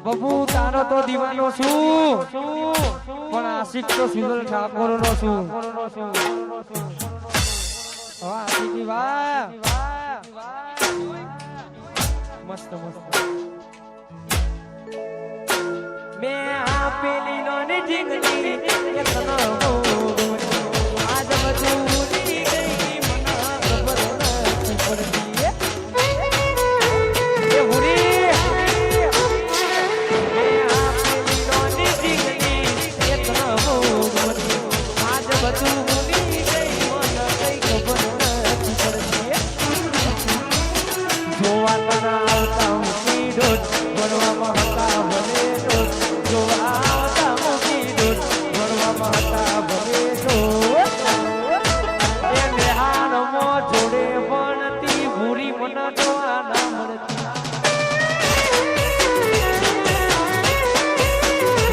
બબુ તારો તો દીવાનો છું પણ આશિક તો સુંદર ઠાકોર નો છું વાહ આશિકી વાહ મસ્ત મસ્ત મે આપેલી નો ને જીગની એક નો આજ બધું ભૂલી ગઈ મને ખબર નથી પડતી એ ભૂલી મે આપેલી નો ને જીગની એક નો આજ બધું ભૂલી ગઈ મને કઈ ખબર નથી પડતી જોવા તને આવતા હું સીધો ભણવામાં હતા ભલે જોવા આવતા હું સીધો ભણવામાં હતા ભલે એ મેહાણમો જોડે ભણતી ભૂરી મને જોવા ના મળતી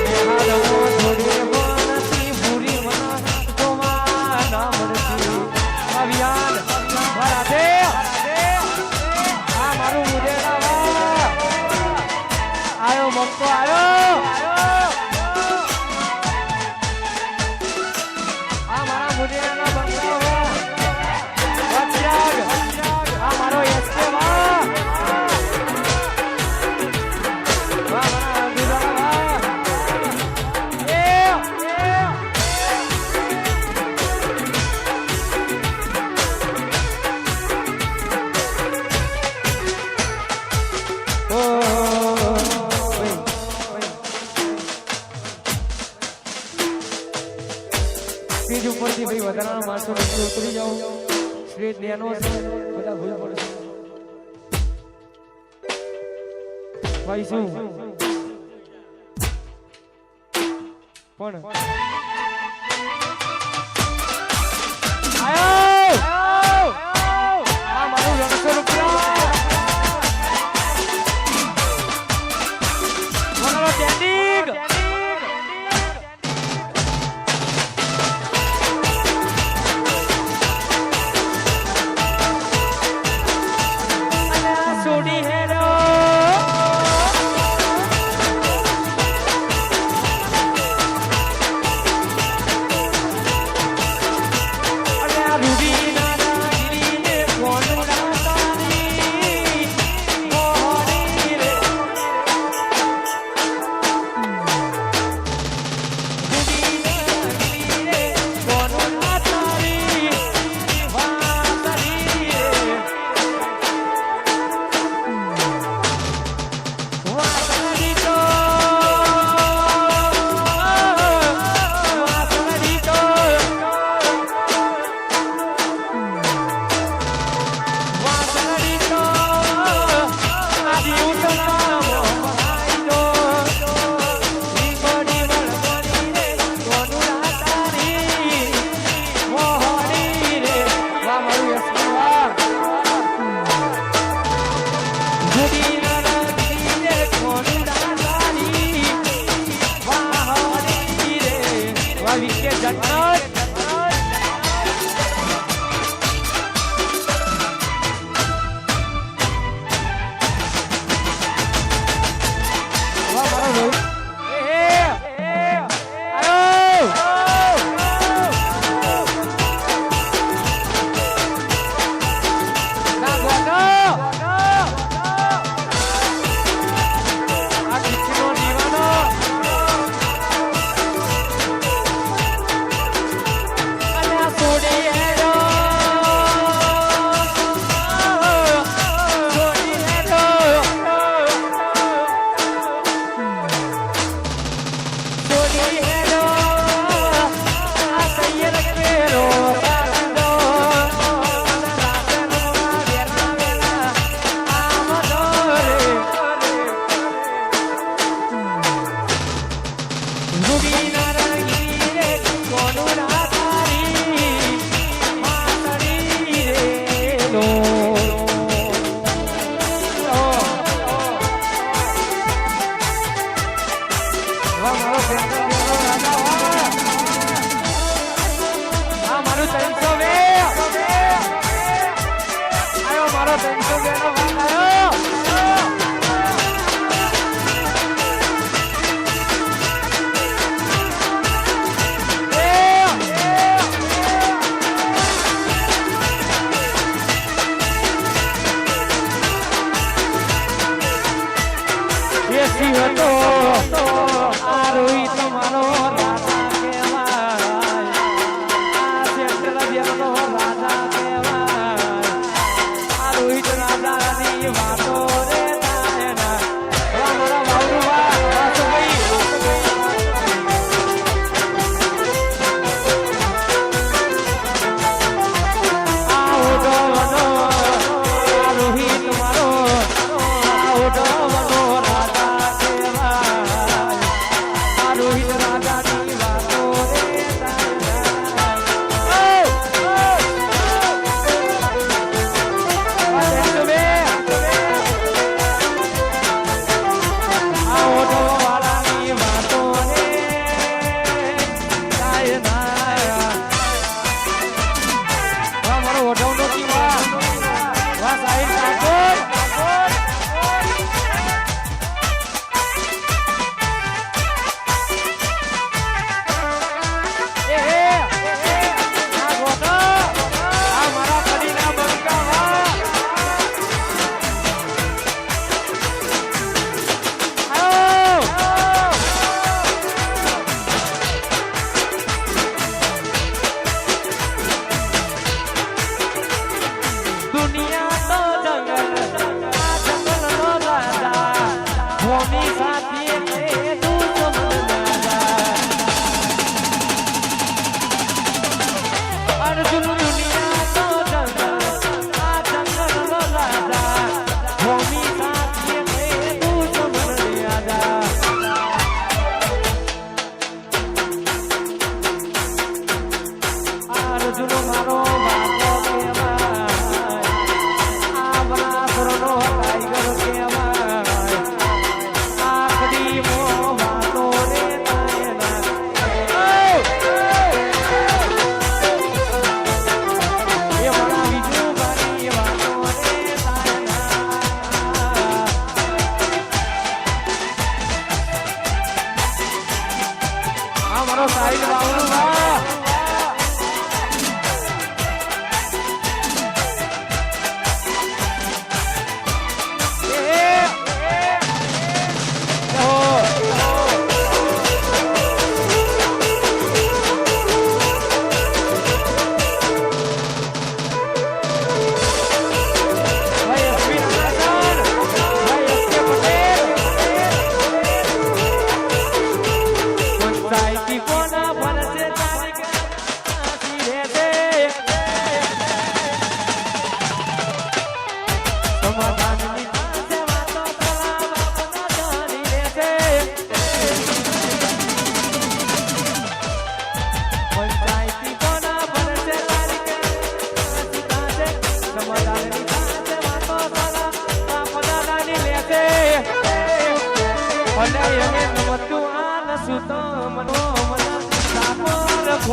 મેહાણમો જોડે ભણતી ભૂરી મને જોવા ના મળતી અભિયાન ભરા દે આ મારું મુદેડા આયો મક્કો આયો આ મારા મુદેડા બંગલા વચ્ચાગ આ મારો એસકે વાહ મારા ગુરુલા એ સ્ટેજ ઉપરથી ભાઈ વધારાના માણસો નીચે ઉતરી જાઓ સ્ટેજ નેનો છે બધા ભૂલ પડશે ભાઈ શું પણ આયો આ મારું 200 રૂપિયા મારો ટેન્ડિંગ છોડી હેરો અરે રૂડી ના ગીરીને કોનું રાતાની મોહરી રે રૂડી ના ગીરીને કોનું રાતાની વાતરી રે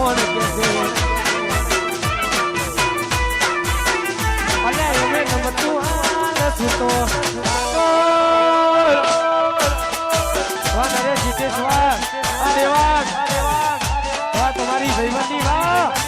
કોણ કે છે અને એને નમતું હાલ સૂતો વાહ નરે જીતેશ વાહ અરે વાહ વાહ તમારી ભાઈબંધી વાહ